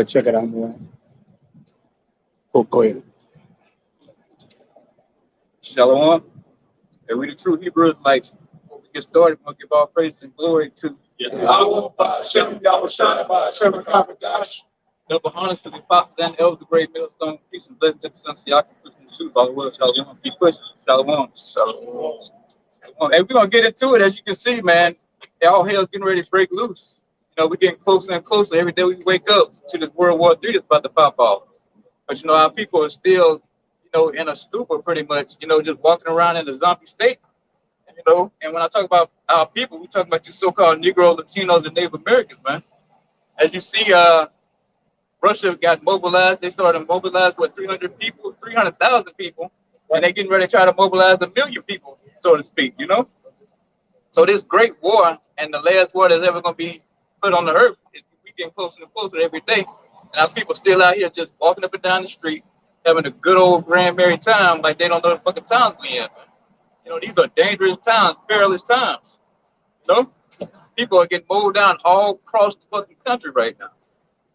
Check it out, man. Oh, go ahead. Shalom. And we the true Hebrews like before we get started, we're gonna give all praise and glory to double honors to the apostles and elders, the great millstone, peace and blessings to the sons of Yaakov, Christian the truth, by the word, shalom, be pushed, shalom, shalom. And we're gonna get into it. As you can see, man, all hell's getting ready to break loose. You know, we're getting closer and closer every day we wake up to this World War III that's about to pop off. But you know, our people are still, you know, in a stupor pretty much, you know, just walking around in a zombie state. You know, and when I talk about our people, we talk about you so-called Negro, Latinos, and Native Americans, man. As you see, Russia got mobilized. They started to mobilize what 300 people, 300,000 people, and they getting ready to try to mobilize 1 million people, so to speak. You know, so this great war and the last war that's ever going to be put on the earth is we getting closer and closer every day, and our people still out here just walking up and down the street, having a good old grand merry time like they don't know the fucking times we in. Man. You know, these are dangerous times, perilous times. You know, people are getting mowed down all across the fucking country right now.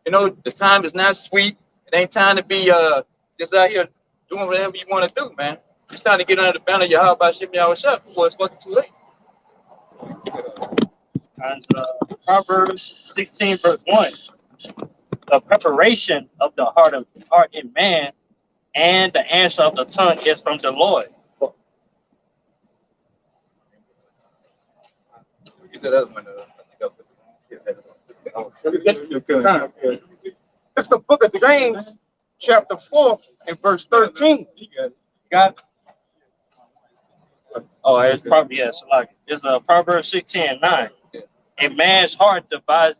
You know, the time is not sweet. It ain't time to be just out here doing whatever you want to do, man. It's time to get under the banner of Yahweh Shem Yahweh Shah before it's fucking too late. And Proverbs 16, verse 1. The preparation of the heart in man, and the answer of the tongue is from the Lord. Get that other one. It's the book of James, chapter 4, and verse 13. Got it? Oh, it's probably, yes, like it's Proverbs 16 and 9. A man's heart deviseth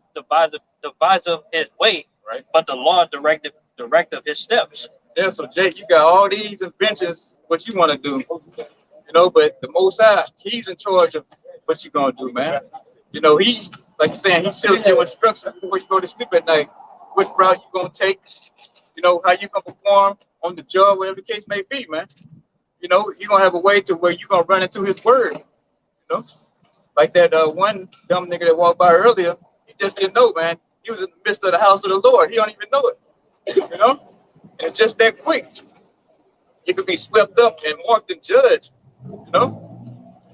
his way, Right. but the Lord directeth his steps. Yeah, so Jake, you got all these inventions, what you want to do, you know, but the Most High, he's in charge of what you gonna do, man. You know, he, like you're saying, he should give you instructions before you go to sleep at night, which route you gonna take, you know, how you gonna perform on the job, whatever the case may be, man. You know, you're gonna have a way to where you're gonna run into his word, you know. Like that one dumb nigga that walked by earlier, he just didn't know, man. He was in the midst of the house of the Lord. He don't even know it, you know. And it's just that quick. You could be swept up and marked and judged, you know.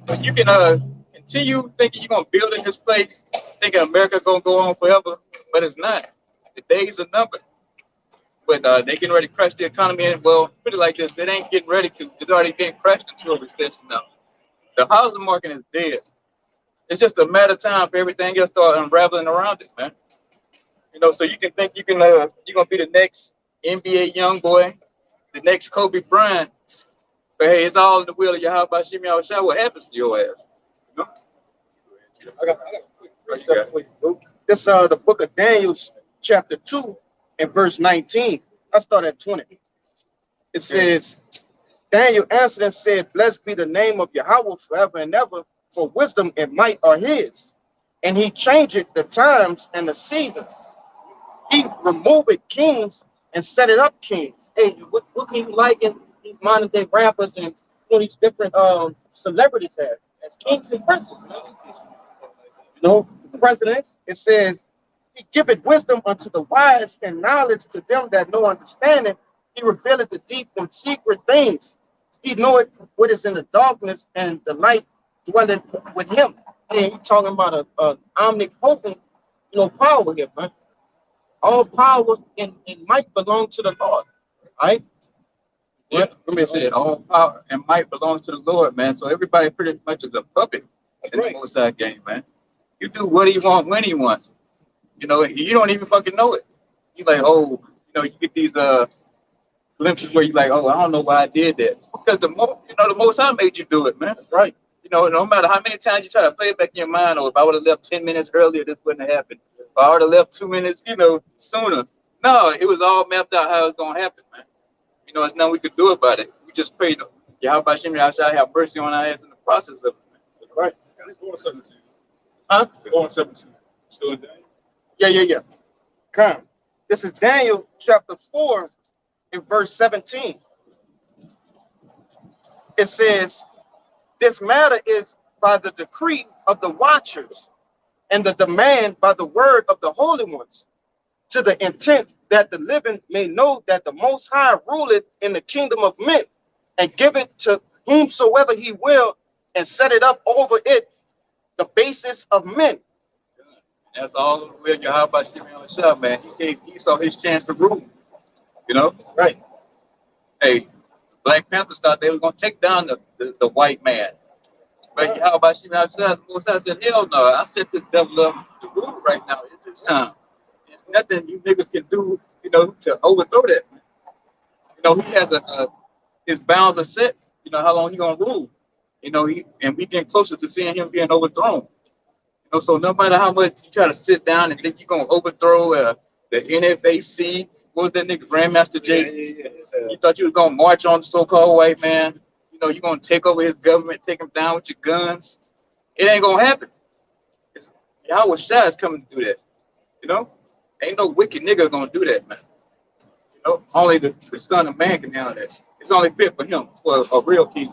But you can continue thinking you're gonna build in this place, thinking America gonna go on forever, but it's not. The days are numbered. But they getting ready to crash the economy, and well, put it like this: it ain't getting ready to. It's already been crashed into a recession now. The housing market is dead. It's just a matter of time for everything else to start unraveling around it, man. You know, so you can think you're gonna be the next NBA young boy, the next Kobe Bryant. But hey, it's all in the will of Yahweh Shem Yahweh Shah. What happens to your ass? You know? I got a quick precept for you, Luke. This the book of Daniel, chapter 2, and verse 19. I start at 20. It says, Daniel answered and said, Blessed be the name of Yahweh forever and ever, for wisdom and might are his. And he changeth the times and the seasons. He removed kings and set it up kings. Hey, what can you like in these modern day rappers and all these different celebrities have as kings and princes? You know, presidents, it says, he giveth wisdom unto the wise and knowledge to them that know understanding. He revealeth the deep and secret things. He knoweth what is in the darkness, and the light dwelleth with him. And he's talking about a omnipotent, you know, power here, man. All power and might belong to the Lord, right? Yeah, let me say it. All power and might belongs to the Lord, man. So everybody pretty much is a puppet in the Most High game, man. You do what he want when he wants. You know, you don't even fucking know it. You like, oh, you know, you get these glimpses where you like, oh, I don't know why I did that. Because the Most High made you do it, man. That's right. You know, no matter how many times you try to play it back in your mind, or if I would have left 10 minutes earlier, this wouldn't have happened. If I would have left 2 minutes, you know, sooner. No, it was all mapped out how it's gonna happen, man. You know, there's nothing we could do about it. We just prayed, Yahweh Shem Yahweh have mercy on our ass in the process of it, man. That's right. It's going 17. Huh? It's going 17. Still in Daniel. Yeah. Come. This is Daniel chapter 4 and verse 17. It says, this matter is by the decree of the watchers and the demand by the word of the holy ones to the intent that the living may know that the Most High ruleth in the kingdom of men, and give it to whomsoever he will, and set it up over it the basis of men. That's all the way Yahweh Shimon himself, man. He gave Esau his chance to rule. You know? Right. Hey, Black Panthers thought they were gonna take down the white man. But Yahweh Shimon himself, Most High said, hell no, I set this devil up to rule right now. It's his time. There's nothing you niggas can do, you know, to overthrow that. You know, he has his bounds are set, you know, how long he gonna rule. You know, and we getting closer to seeing him being overthrown. You know, so no matter how much you try to sit down and think you're gonna overthrow the NFAC, what was that nigga Grandmaster Jake? You thought you was gonna march on the so-called white man. You know, you're gonna take over his government, take him down with your guns. It ain't gonna happen. Yahweh Shai is coming to do that. You know, ain't no wicked nigga gonna do that, man. You know, only the Son of Man can handle that. It's only fit for him, for a real king.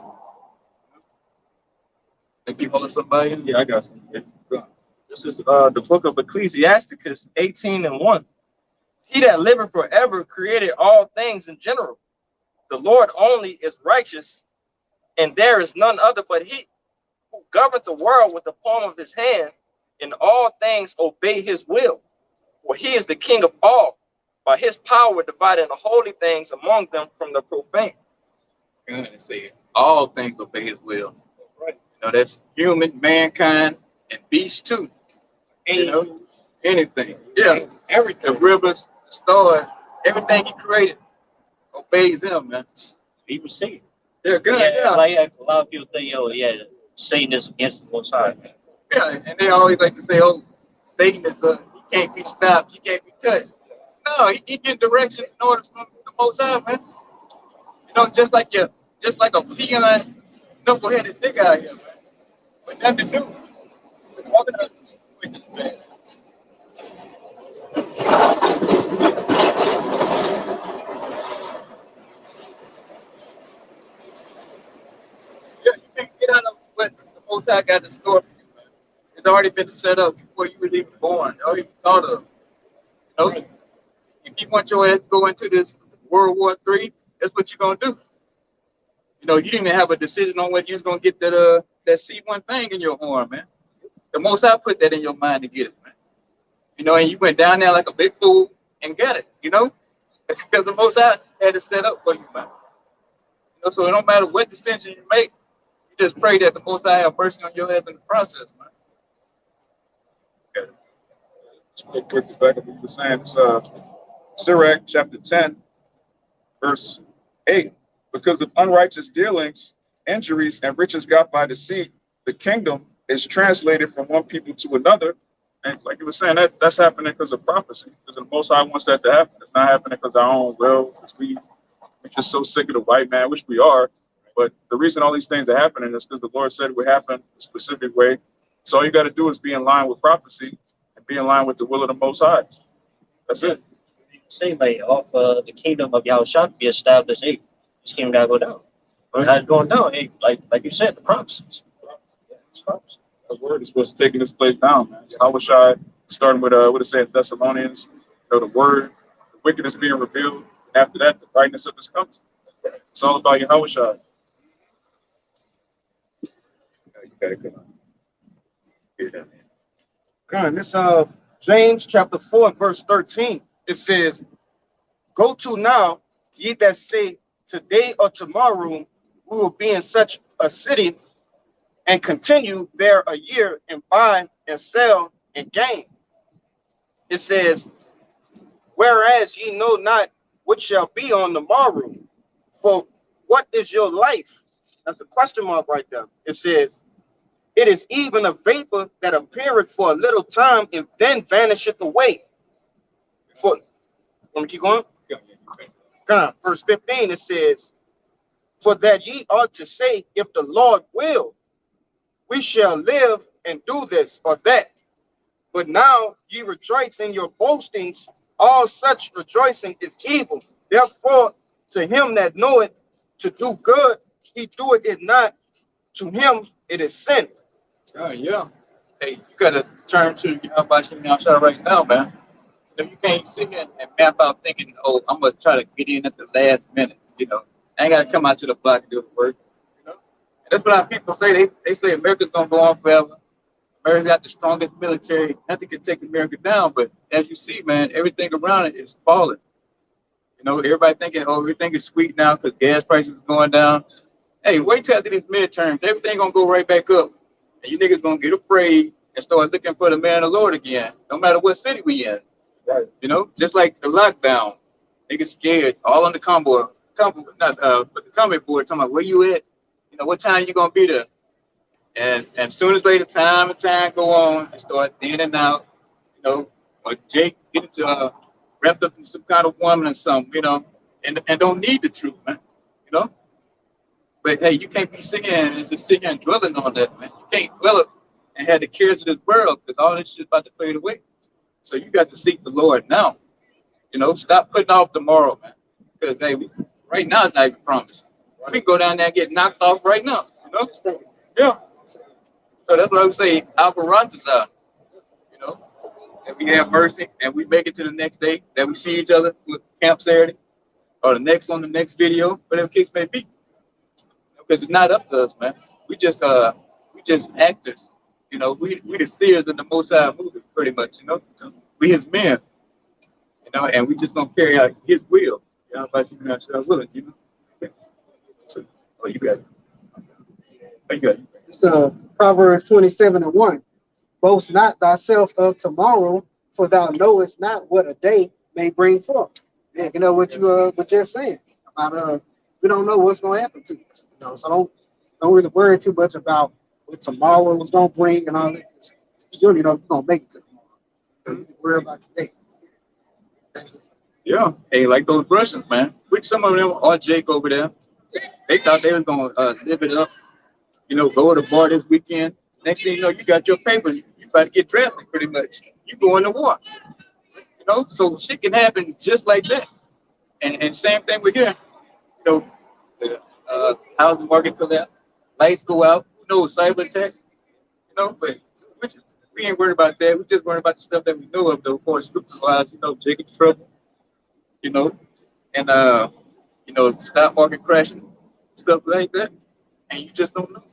Think you holding somebody in? Yeah, I got some. This is the book of Ecclesiasticus 18:1. He that liveth forever created all things in general. The Lord only is righteous, and there is none other but he, who governeth the world with the palm of his hand, and all things obey his will. For he is the king of all, by his power dividing the holy things among them from the profane. And say all things obey his will. Right. You know, that's human, mankind, and beasts too. You know, anything. Yeah. Everything. The rivers, the stars, everything he created obeys him, man. He was Satan. Yeah, good. Yeah, Yeah. like a lot of people think, oh yeah, Satan is against the Most High. Yeah, and they always like to say, oh, Satan is he can't be stopped, he can't be touched. No, he get directions in order from the Most High, man. You know, just like a peon, knuckleheaded nigga out here, man. But nothing new. Walking up with this man. Yeah, you can't get out of what the Most High got in store for you, man. It's already been set up before you was even born, or even thought of. You know? If you want your ass to go into this World War III, that's what you're gonna do. You know, you didn't even have a decision on whether you was gonna get that C1 thing in your arm, man. The Most High put that in your mind to get it, man. You know, and you went down there like a big fool and got it, you know? Because the Most High had it set up for you, man. You know, so it don't matter what decision you make, you just pray that the Most High have mercy on your ass in the process, man. Okay. Just real quick to back up what you were saying. It's Sirach chapter 10, verse 8. Because of unrighteous dealings, injuries, and riches got by deceit, the kingdom is translated from one people to another. And like you were saying, that's happening because of prophecy. Because the Most High wants that to happen. It's not happening because our own will, because we're just so sick of the white man, which we are. But the reason all these things are happening is because the Lord said it would happen a specific way. So all you got to do is be in line with prophecy and be in line with the will of the Most High. That's it. Say like off the kingdom of Yahushua be established, hey, this kingdom gotta go down. But as it's going down, hey, like you said, the prophecies. It's prophecy. The word is what's taking this place down, man. How wish I starting with what it said Thessalonians, you know, the word, the wickedness being revealed, and after that, the brightness of his coming. It's all about Yahweh Shai. You gotta come on. Get down there. God, this James chapter 4 and verse 13. It says, "Go to now, ye that say today or tomorrow we will be in such a city, and continue there a year, and buy and sell and gain." It says, "Whereas ye know not what shall be on the morrow, for what is your life?" That's a question mark right there. It says, "It is even a vapor that appeareth for a little time and then vanisheth away." For, let me keep going. God, verse 15, it says, "For that ye ought to say, if the Lord will, we shall live and do this or that. But now ye rejoice in your boastings. All such rejoicing is evil. Therefore, to him that knoweth to do good, he doeth it not. To him it is sin." Oh, yeah. Hey, you got to turn to Yahweh Shimon right now, man. You can't sit here and map out thinking, oh, I'm gonna try to get in at the last minute. You know, I ain't gotta come out to the block and do the work. You know, and that's what our people say. They say America's gonna go on forever. America got the strongest military. Nothing can take America down. But as you see, man, everything around it is falling. You know, everybody thinking, oh, everything is sweet now because gas prices are going down. Hey, wait till after these midterms. Everything gonna go right back up. And you niggas gonna get afraid and start looking for the man of the Lord again, no matter what city we in. Right. You know, just like the lockdown. Niggas scared, all on the but the comment board talking about where you at, you know, what time you gonna be there. And soon as later time go on and start in and out, you know, or Jake get into wrapped up in some kind of woman or something, you know, and don't need the truth, man. You know? But hey, you can't be sitting and just sitting and dwelling on that, man. You can't dwell it and have the cares of this world because all this shit about to fade away. So you got to seek the Lord now. You know, stop putting off tomorrow, man. Because hey, right now it's not even promised. We can go down there and get knocked off right now. You know? Yeah. So that's what I would say. Alvarant's out. You know, and we have mercy and we make it to the next day that we see each other with Camp Saturday or the next on the next video, whatever case may be. Because it's not up to us, man. We just actors. You know, we the seers in the Most High movie, pretty much. You know, we his men. You know, and we just gonna carry out his will. You know, by you not willing, you know. So, oh, you got it. Oh, you got it. It's Proverbs 27:1. Boast not thyself of tomorrow, for thou knowest not what a day may bring forth. Yeah, you know what you were just saying about we don't know what's gonna happen to us. You know, so don't really worry too much about what tomorrow was gonna bring and all that. You don't even know if you're gonna make it to tomorrow. You worry about today. Yeah, hey, like those Russians, man. Which some of them are Jake over there. They thought they was gonna live it up. You know, go to the bar this weekend. Next thing you know, you got your papers. You about to get drafted, pretty much. You going to war. You know, so shit can happen just like that. And same thing with here. You know, the housing market collapse, lights go out. You know, cyber attack. You know, but we ain't worried about that. We just worried about the stuff that we know of, though. Of course, scripture-wise, you know, Jacob's trouble. You know, and you know, stock market crashing, stuff like that, and you just don't know.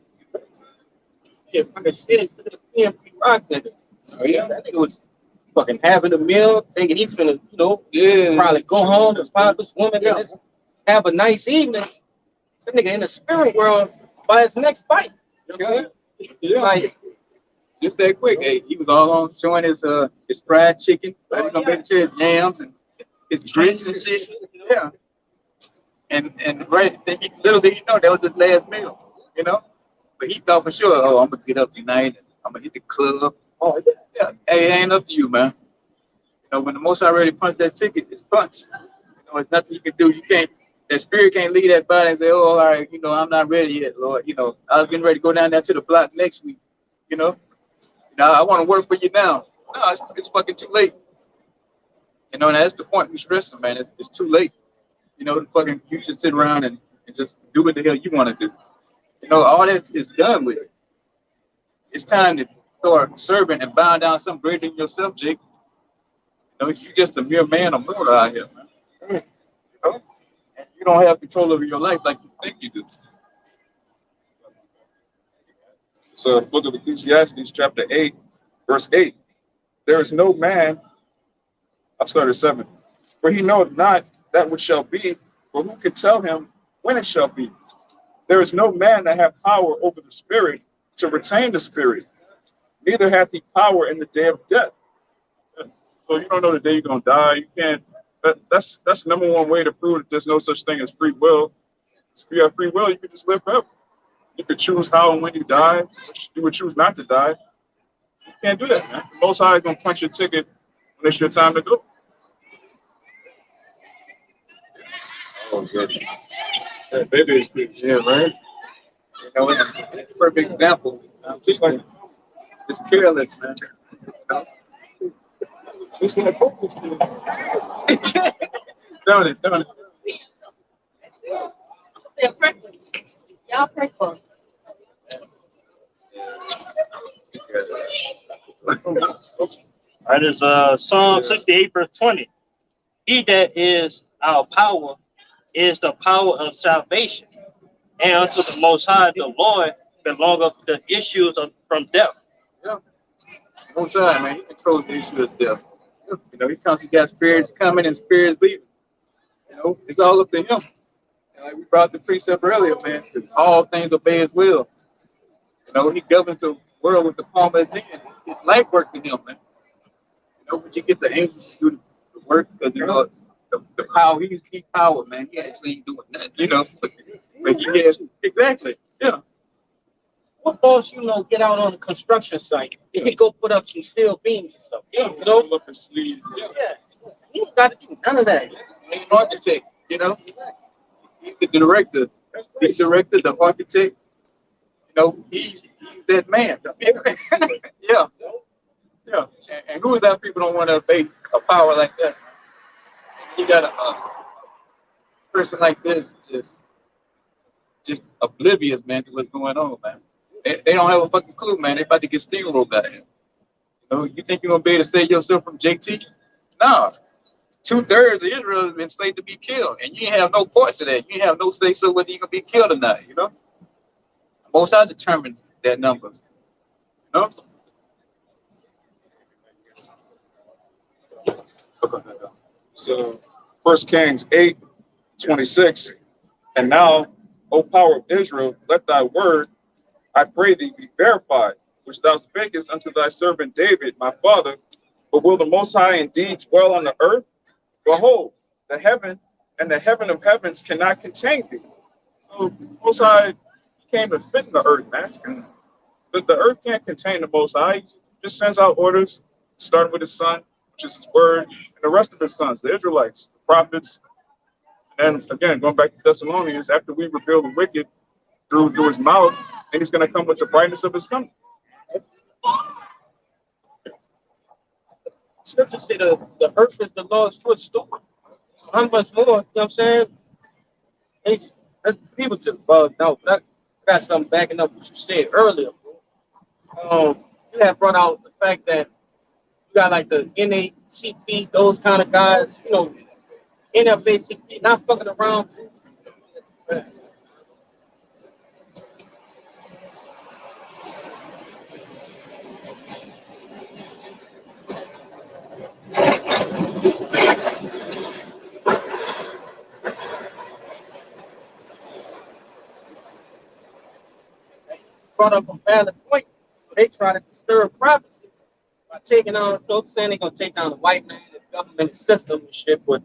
Yeah, fucking shit. Look at the PMP Rock nigga. Oh, yeah, that nigga was fucking having a meal, thinking he finna, you know, probably go home and spot this woman and just have a nice evening. That nigga in the spirit world by his next bite. You know what I'm saying? Yeah. Like, Just that quick. Hey, he was all on showing his fried chicken, right? He's gonna make sure his yams and his grits and shit. Yeah. And right, little did he know that was his last meal, you know. But he thought for sure, oh, I'm gonna get up tonight and I'm gonna hit the club. Oh yeah. Hey, it ain't up to you, man. You know, when the Most High already punched that ticket, it's punched. You know, there's nothing you can do. You can't. That spirit can't leave that body and say, oh, all right, you know, I'm not ready yet, Lord. You know, I was getting ready to go down there to the block next week. You know, now I want to work for you now. No, it's fucking too late. You know, and that's the point we stressing, man. It's too late. You know, fucking you should sit around and just do what the hell you want to do. You know, all that is done with. It's time to start serving and bowing down something greater than yourself, Jake. You know, you're just a mere man or mortal out here, man. You know? And you don't have control over your life like you think you do. So, book of Ecclesiastes, chapter 8, verse 8. There is no man, I'll start at 7. For he knoweth not that which shall be, for who can tell him when it shall be? There is no man that hath power over the spirit to retain the spirit, neither hath he power in the day of death. So you don't know the day you're gonna die. You can't. That's number one way to prove that there's no such thing as free will. If you have free will, you can just live forever. You could choose how and when you die. You would choose not to die. You can't do that, man. The Most High is gonna punch your ticket when it's your time to go. Oh, good. Yeah, baby is good. Yeah, right. You know, it's a perfect example. Just like, just careless, man. You know? Just like focus. Don't it. Y'all pray for us. All right, it's Psalm 68, verse 20. He that is our power is the power of salvation. And unto the Most High, the Lord, belongeth the issues from death. Yeah. Most High, man, he controls the issue of death. You know, he comes, he got spirits coming and spirits leaving. You know, it's all up to him. And like we brought the precept earlier, man, all things obey his will. You know, he governs the world with the palm of his hand. His life work to him, man. You know, but you get the angels to do the work because, you know, the power, he's power, man. He actually ain't doing nothing, you know. But you get, exactly, yeah. What boss, you know, get out on the construction site and he go put up some steel beams and stuff? Yeah, You know? pull up his sleeve. Yeah. Yeah. You ain't got to do none of that. He's an architect, you know. He's the director. He's the director, the architect. You know, he's that man. Yeah. Yeah. And who is that people don't want to obey a power like that? You got a person like this just oblivious, man, to what's going on, man. They don't have a fucking clue, man. They about to get steamrolled out of here. You know, you think you're gonna be able to save yourself from JT? No. 2/3 of Israel has been slated to be killed, and you ain't have no parts of that. You ain't have no say so whether you're gonna be killed or not. You know, Most High determines that number. You know. So 1 Kings 8:26. And now, O power of Israel, let thy word, I pray thee, be verified, which thou spakest unto thy servant David, my father. But will the Most High indeed dwell on the earth? Behold, the heaven and the heaven of heavens cannot contain thee. So Most High can't even fit in the earth, man. The earth can't contain the Most High. He just sends out orders, starting with his son, which is his word, and the rest of his sons, the Israelites, the prophets. And again, going back to Thessalonians, after we reveal the wicked through his mouth, and he's going to come with the brightness of his coming. Scripture say the earth is the Lord's footstool. So how much more, you know what I'm saying? It's, people just bug out. But I got something backing up what you said earlier. You have brought out the fact that you got like the NACP, those kind of guys, you know, NFACP, not fucking around. Brought up a valid point. They try to disturb prophecy by taking on, those saying they're gonna take down the white man, the government system and shit. But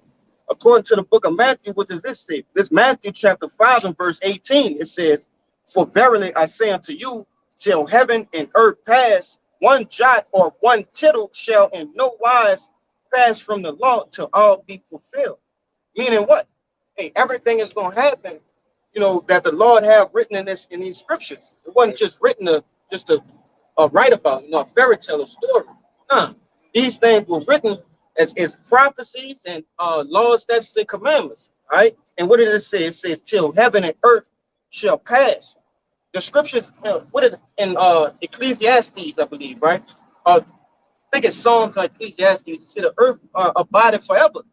according to the book of Matthew, what does this say? This Matthew chapter 5 and verse 18, it says, "For verily I say unto you, till heaven and earth pass, one jot or one tittle shall in no wise pass from the law till all be fulfilled." Meaning what? Hey, everything is gonna happen, you know, that the Lord have written in these scriptures. It wasn't just written to write about, you know, a fairy tale, a story. Nah, these things were written as prophecies and laws, statutes, and commandments. Right? And what does it say? It says, "Till heaven and earth shall pass." The scriptures, what is it in Ecclesiastes, I believe, right? I think it's Psalms or Ecclesiastes. It says the earth abideth forever.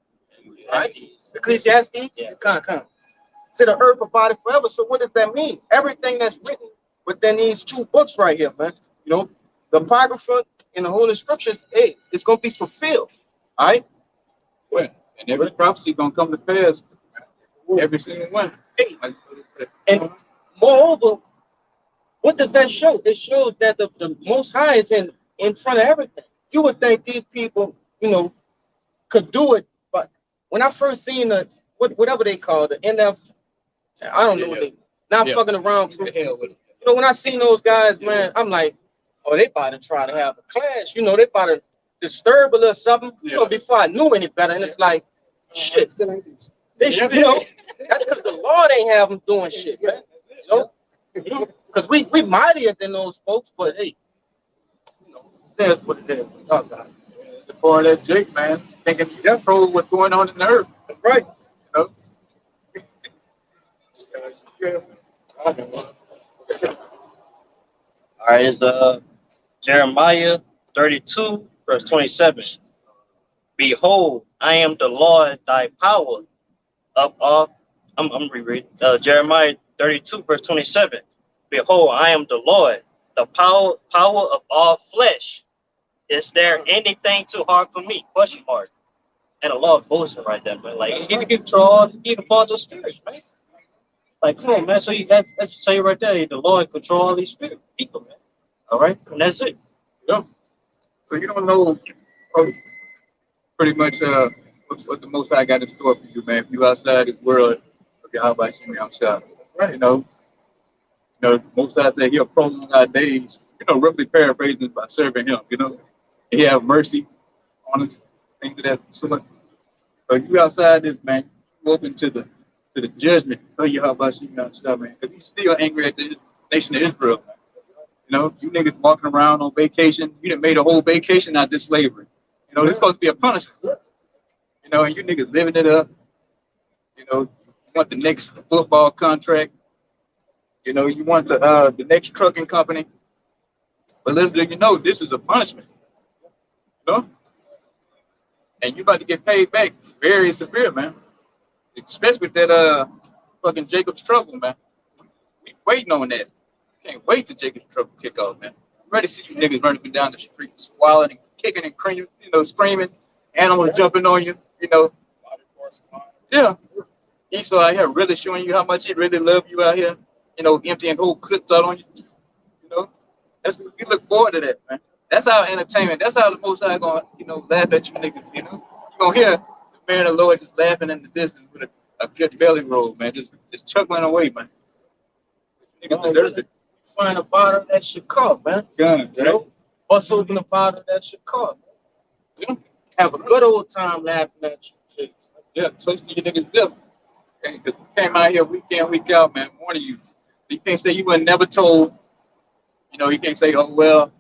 Right? Ecclesiastes, yeah. Come. To the earth abideth forever. So what does that mean? Everything that's written within these two books right here, man. You know, the Apocrypha and the Holy Scriptures, hey, it's gonna be fulfilled. All right. Well, and every prophecy gonna come to pass. Every single one. Hey, and moreover, what does that show? It shows that the Most High is in front of everything. You would think these people, you know, could do it, but when I first seen whatever they call the NF, I don't know what they not fucking around. You know, when I seen those guys, man, I'm like, oh, they about to try to have a clash. You know, they about to disturb a little something. You know, before I knew any better, and it's like, shit. They should, you know, that's because the Lord ain't have them doing shit, man. You know, because we mightier than those folks, but hey, you know, that's what it is. Oh, God. The boy that Jake, man, thinking that's probably what's going on in the earth. That's right. You know? All right, it's Jeremiah 32, verse 27. Behold, I am the Lord, thy power of all. I'm rereading Jeremiah 32, verse 27. Behold, I am the Lord, the power of all flesh. Is there anything too hard for me? Question mark. And a lot of bullshit right there, but like, he can control, he can follow those spirits, man. Like, come on, man. So you that's say right there, the Lord control all these spirit people, man. All right, and that's it. Yeah. So you don't know pretty much what the Most High got in store for you, man. If you outside this world, okay, how about you outside? Right. You know, Most High said He'll prolong our days. Roughly paraphrasing by serving Him. He have mercy on us, things of that sort. So you outside this, man, you open to the judgment. Oh, you how about you outside, man? Because He's still angry at the nation of Israel, man. You niggas walking around on vacation. You done made a whole vacation out of this slavery. It's supposed to be a punishment. And you niggas living it up. You want the next football contract. You want the next trucking company. But little do you know, this is a punishment. And you about to get paid back very severe, man. Especially with that fucking Jacob's trouble, man. We waiting on that. Can't wait till Jacob's trouble kick off, man. I'm ready to see you niggas running up and down the street, swallowing and kicking and screaming, animals jumping on you, Yeah. Esau out here really showing you how much he really love you out here, emptying whole clips out on you. We look forward to that, man. That's our entertainment. That's how the Most High gonna, laugh at you niggas, You gonna hear the man of the Lord just laughing in the distance with a good belly roll, man, just chuckling away, man. Niggas deserve it. Find a bottle that should come, man. Gun, Bust open a bottle that should come. Have a good old time laughing at you. Yeah, toasting your niggas lip. Cause we came out here week in, week out, man, warning you. So you can't say you were never told. You can't say, oh well,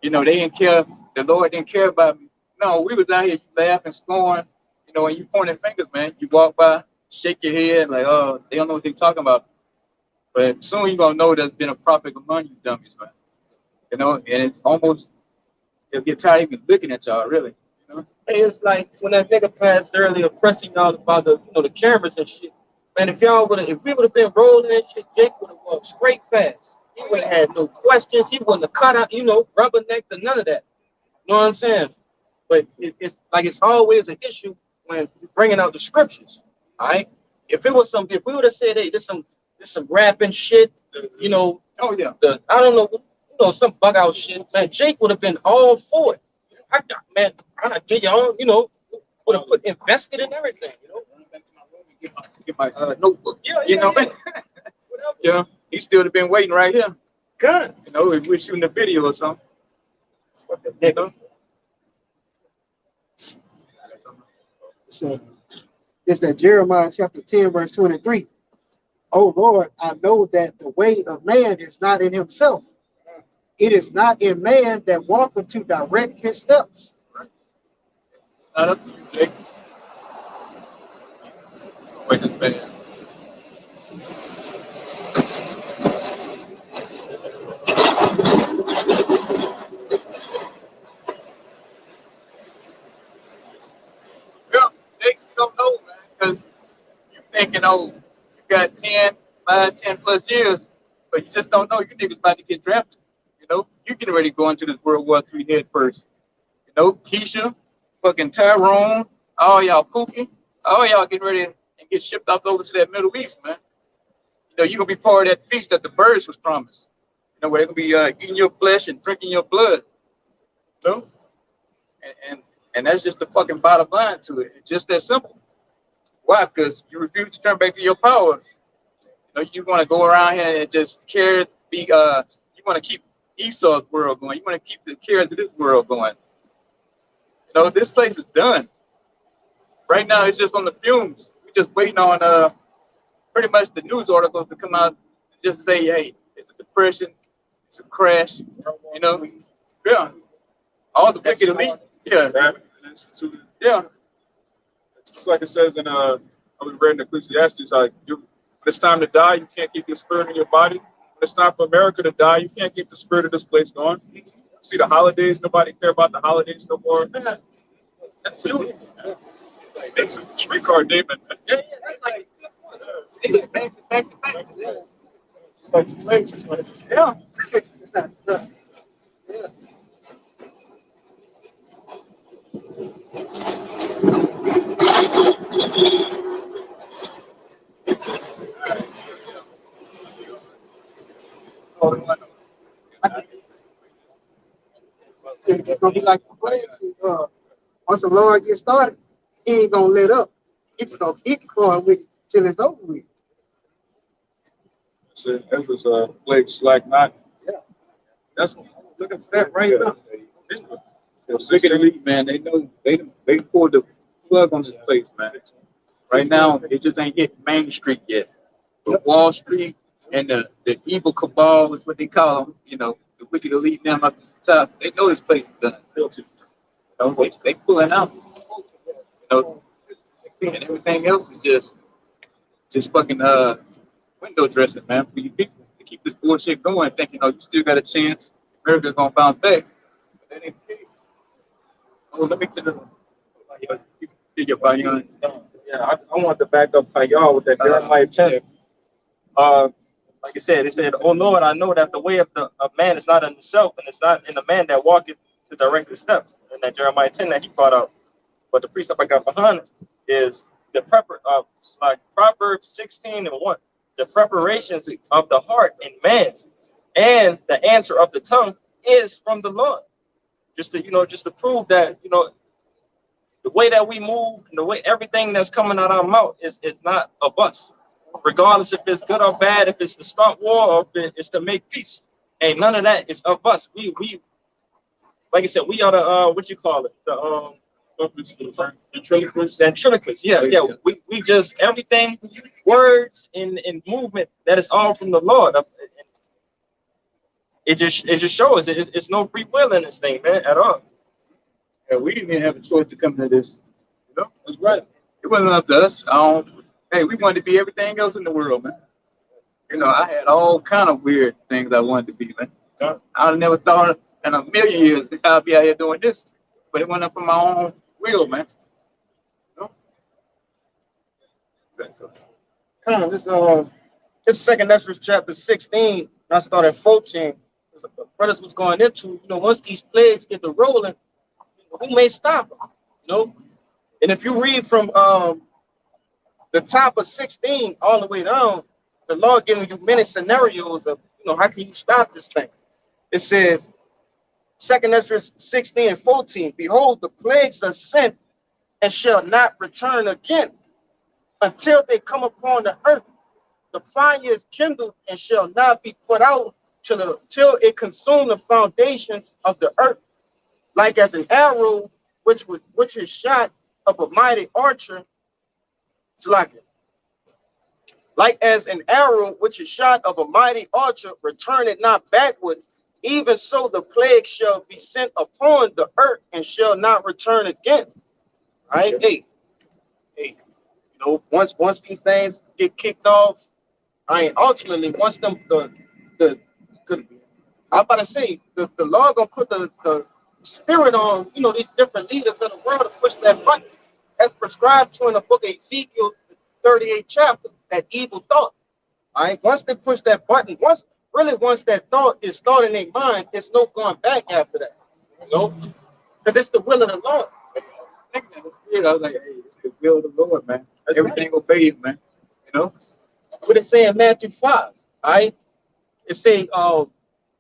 they didn't care. The Lord didn't care about me. No, we was out here, you laugh and scorn, and you pointing fingers, man. You walk by, shake your head, like, oh, they don't know what they're talking about. But soon you're gonna know there's been a prophet among you dummies, man. And it's almost, you'll get tired even looking at y'all, really. It's like when that nigga passed earlier, pressing y'all about the cameras and shit. Man, if we would have been rolling and shit, Jake would have walked straight past. He would have had no questions. He wouldn't have cut out, rubbernecked or none of that. You know what I'm saying? But it's like it's always an issue when you're bringing out the scriptures. All right. If we would have said, hey, this some rapping shit, oh yeah, I don't know, some bug out shit, man, Jake would have been all for it. I get y'all, would have invested in everything, Get my notebook. Yeah, he still have been waiting right here. Good. If we're shooting a video or something. So it's that Jeremiah chapter 10, verse 23. Oh Lord, I know that the way of man is not in himself. It is not in man that walketh to direct his steps. Not up to you, Jake. Wait this man. Well, Jake, you don't know, man, because you're thinking, oh, you got 10 plus years, but you just don't know. You niggas about to get drafted. You getting ready to go into this World War III head first. Keisha, fucking Tyrone, all y'all Pookie, all y'all getting ready and get shipped off over to that Middle East, man. You're gonna be part of that feast that the birds was promised. Where they're gonna be eating your flesh and drinking your blood. And that's just the fucking bottom line to it. It's just that simple. Why? Because you refuse to turn back to your power. You want to go around here and just you want to keep Esau's world going. You want to keep the cares of this world going. This place is done. Right now, it's just on the fumes. We're just waiting on pretty much the news articles to come out and just say, hey, it's a depression, it's a crash, Yeah. All the wicked elite. Yeah. Yeah. Just like it says in I read in Ecclesiastes, like when it's time to die, you can't keep your spirit in your body. When it's time for America to die, you can't keep the spirit of this place going. See the holidays, nobody care about the holidays no more. Absolutely. Like, it's a streetcar demon. Yeah, that's like back to back to back. It's like the plagues. It's like, Yeah. Yeah. It's just gonna be like the plagues. Once the Lord gets started, he ain't gonna let up. It's gonna keep going with it till it's over with. so Ezra's plague slack not. Yeah. That's what I'm looking for that right now. So Look at the man. They know they pulled the plug on this place, man. Right now, it just ain't hit Main Street yet. But Wall Street and the evil cabal is what they call them. You know, the wicked elite them up to the top. They know this place is done. You know, they pulling out. You know, and everything else is just fucking window dressing, man, for you people to keep this bullshit going, thinking, oh, you still got a chance. America's gonna bounce back. But that ain't the case. Oh, let me tell you. Yeah, I want to back up by y'all with that Jeremiah 10. Like I said, it said, "Oh Lord, I know that the way of man is not in himself, and it's not in the man that walketh to direct his steps." And that Jeremiah 10 that he brought out. But the precept I got behind it is the like Proverbs 16:1. The preparations of the heart in man, and the answer of the tongue is from the Lord. Just to prove that the way that we move, and the way everything that's coming out of our mouth is not of us. Regardless if it's good or bad, if it's to start war or if it's to make peace. Ain't none of that is of us. We like I said, we are the what you call it? The ventriloquists. Yeah. We just everything, words and movement, that is all from the Lord. It just shows it's no free will in this thing, man, at all. Yeah, we didn't even have a choice to come to this. You know, that's right. It wasn't up to us. Hey, we wanted to be everything else in the world, man. You know, I had all kind of weird things I wanted to be, man. I never thought in a million years that I'd be out here doing this, but it went up from my own will, man. You know? Come on, this second Ezra chapter 16. I start at 14. The brothers was going into, once these plagues get to rolling, who may stop them? And if you read from the top of 16 all the way down, the Lord giving you many scenarios of, how can you stop this thing? It says, 2nd Ezra 16:14, behold, the plagues are sent and shall not return again until they come upon the earth. The fire is kindled and shall not be put out till it consume the foundations of the earth, like as an arrow which is shot of a mighty archer. Like as an arrow which is shot of a mighty archer, return it not backward, even so the plague shall be sent upon the earth and shall not return again. All right, hey, once these things get kicked off, ultimately once I'm about to say the Lord gonna put the spirit on these different leaders of the world to push that button, as prescribed to in the book of Ezekiel, the 38th chapter, that evil thought. All right, once they push that button, once that thought is thought in their mind, there's no going back after that. Because it's the will of the Lord. Thinking of the spirit, I was like, hey, it's the will of the Lord, man. Everything obey him, man. What it say in Matthew 5, all right? It say,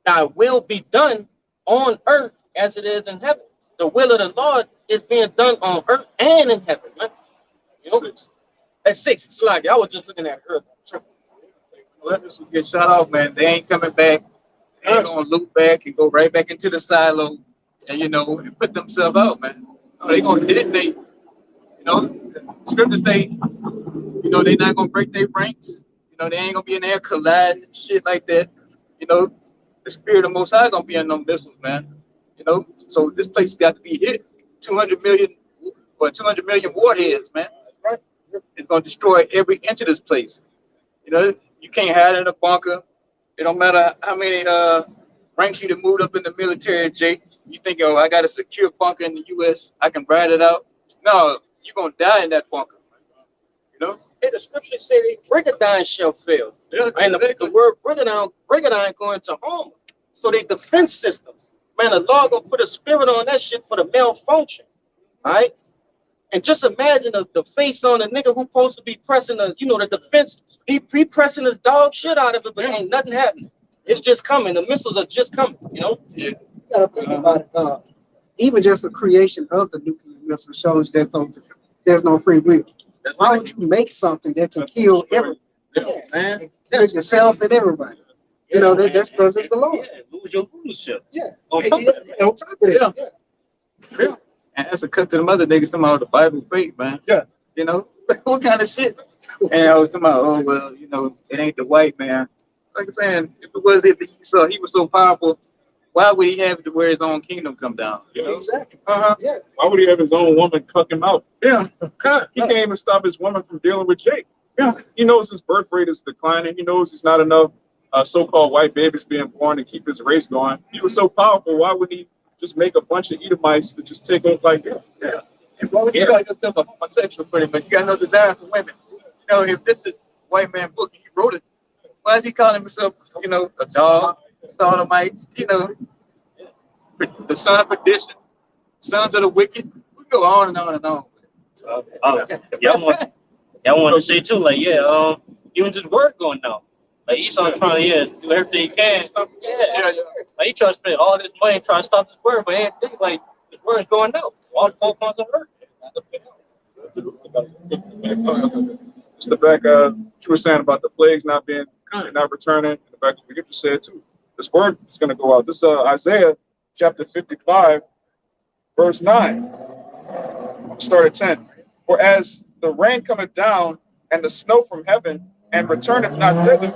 thy will be done on earth as it is in heaven. The will of the Lord is being done on earth and in heaven, man. At 6, it's like I was just looking at her. Let us get shut off, man. They ain't coming back. They ain't gonna loop back and go right back into the silo and and put themselves out, man. They gonna detonate. Scriptures say, they not gonna break their ranks. They ain't gonna be in there colliding and shit like that. The spirit of Most High gonna be in them missiles, man. So this place got to be hit. 200 million warheads, man. That's right. It's gonna destroy every inch of this place. You can't hide in a bunker. It don't matter how many rank sheet that moved up in the military, Jake. You think, oh, I got a secure bunker in the U.S. I can ride it out. No, you're gonna die in that bunker. You know? Hey, the scripture say the brigandine shall fail. Yeah, And the word brigandine going to home. So they defense systems. Man, the Lord gonna put a spirit on that shit for the malfunction. All right? And just imagine the face on a nigga who supposed to be pressing the, the defense. He pressing the dog shit out of it, but ain't nothing happening. It's just coming. The missiles are just coming, Yeah. You gotta think about it. Even just the creation of the nuclear missile shows there's no free will. That's Why right. would you make something that can kill everyone? Yeah, man. Kill yourself and everybody. That's because it's the Lord. Yeah, lose your leadership. Yeah. On top of that. On top of it. Yeah. Yeah. Yeah. And that's a cut to the mother niggas somehow the Bible fake, man. Yeah. What kind of shit? And I was talking about, oh well, it ain't the white man. Like I'm saying, if Esau, he was so powerful, why would he have to where his own kingdom come down? Exactly. Uh-huh. Yeah. Why would he have his own woman cuck him out? Yeah. He can't even stop his woman from dealing with Jake. Yeah. He knows his birth rate is declining. He knows there's not enough so-called white babies being born to keep his race going. He was so powerful. Why would he just make a bunch of Edomites to just take over like that? Yeah. And why would you call yourself a homosexual pretty much? You got no desire for women. If this is a white man book and he wrote it, why is he calling himself, a dog, sodomite, the son of perdition, sons of the wicked? We go on and on and on. Y'all want to say too, like, even just word going down. Like Esau trying to do everything he can. Yeah. Like he trying to spend all this money trying to stop this word, but everything like this word is going down. All 4 points of word. Just the back you were saying about the plagues not returning, and the back of what you just said too. This word is going to go out. This Isaiah chapter 55, verse 9. Start at 10. For as the rain cometh down and the snow from heaven, and returneth not thither,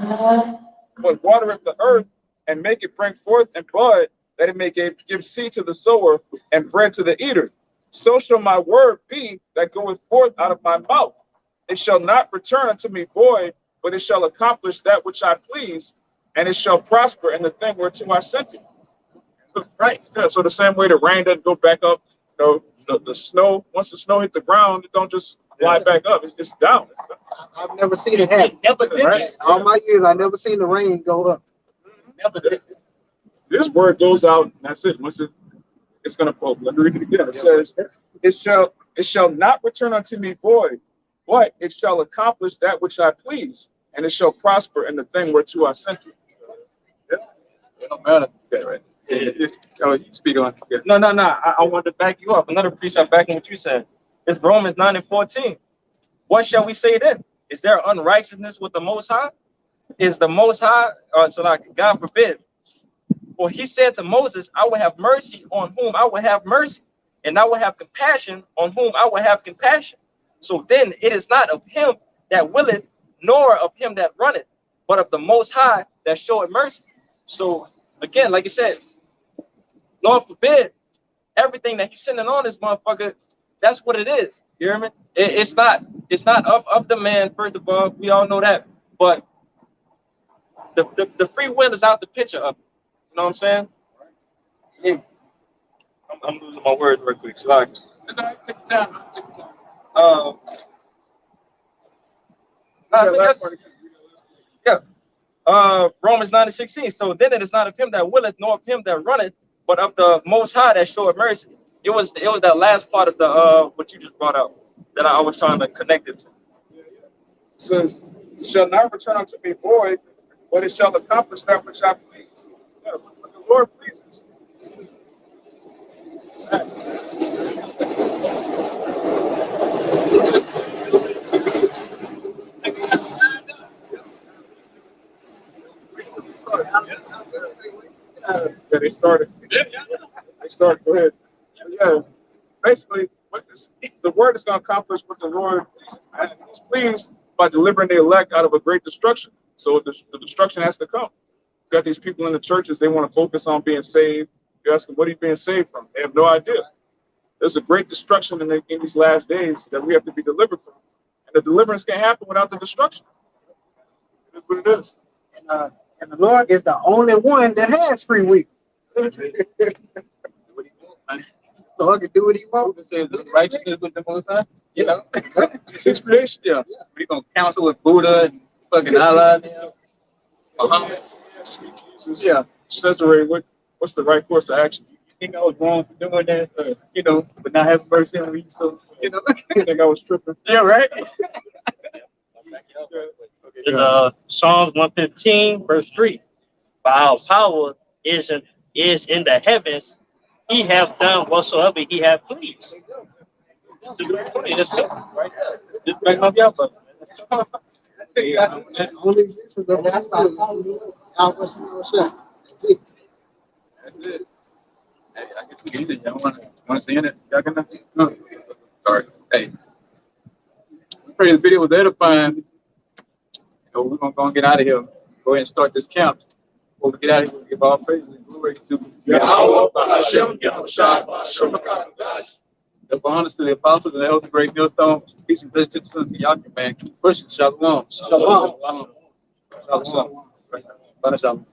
but watereth the earth, and make it bring forth and bud, that it may give seed to the sower and bread to the eater. So shall my word be that goeth forth out of my mouth. It shall not return unto me void, but it shall accomplish that which I please, and it shall prosper in the thing whereto I sent it. Right. Yeah, so the same way the rain doesn't go back up, the snow, once the snow hit the ground, it don't just fly back up. It's down. I've never seen it happen. Never did that. All my years, I've never seen the rain go up. Never did. This word goes out, and that's it. Once it's going to, let me read it again. It says, it shall not return unto me void, but it shall accomplish that which I please, and it shall prosper in the thing whereto I sent it. It don't matter. Okay, right. You speak on. Yeah. No. I wanted to back you up. Another precept backing what you said. It's Romans 9:14. What shall we say then? Is there unrighteousness with the Most High? Is the Most High, God forbid. For he said to Moses, I will have mercy on whom I will have mercy, and I will have compassion on whom I will have compassion. So then it is not of him that willeth, nor of him that runneth, but of the Most High that showeth mercy. So again, like you said, Lord forbid, everything that he's sending on this motherfucker, that's what it is. You hear me? It's not of the man, first of all. We all know that. But the free will is out the picture of it. You know what I'm saying? Yeah. I'm losing my words real quick. So Take your time. Romans 9:16. So then it is not of him that willeth, nor of him that runneth, but of the Most High that showeth mercy. It was that last part of the what you just brought up that I was trying to connect it to. It says, it shall not return unto me void, but it shall accomplish that which I please. Yeah, but the Lord pleases. Yeah, they started. They started. Go ahead. Yeah, basically, the word is going to accomplish what the Lord is pleased by delivering the elect out of a great destruction. So the destruction has to come. You got these people in the churches, they want to focus on being saved. You ask them, what are you being saved from? They have no idea. There's a great destruction in these last days that we have to be delivered from. And the deliverance can't happen without the destruction. It is what it is. And And the Lord is the only one that has free will. What do you want, man? The Lord can do what he Who wants. can say this righteousness with the Most High? You know, It's his creation. yeah. We gonna counsel with Buddha and fucking Allah and them. Muhammad. Sweet Jesus. Yeah. Cesare, what's the right course of action? You think I was wrong for doing that? You know, but not having mercy on me. So you know. I think I was tripping. Yeah. Right. It's Psalms 115, verse 3. For our power is in the heavens. He have done whatsoever he have pleased. That's simple, right? Just make my job up. Only existence of the Holy Spirit. That's it. That's it. Hey, I guess we get it. Y'all want to see it? Y'all can. No. Sorry. Hey. I pray the video was edifying. So we're gonna go and get out of here. Go ahead and start this camp. Before we get out of here, we give all praises and glory to Yahweh, Hashem, Yahushua, Ba'ashem. The honors to the apostles and the elders of Great Millstone. Peace and blessings to the sons of Yaakov, man. Keep pushing. Shalom. Shalom. Shalom. Shalom. Shalom.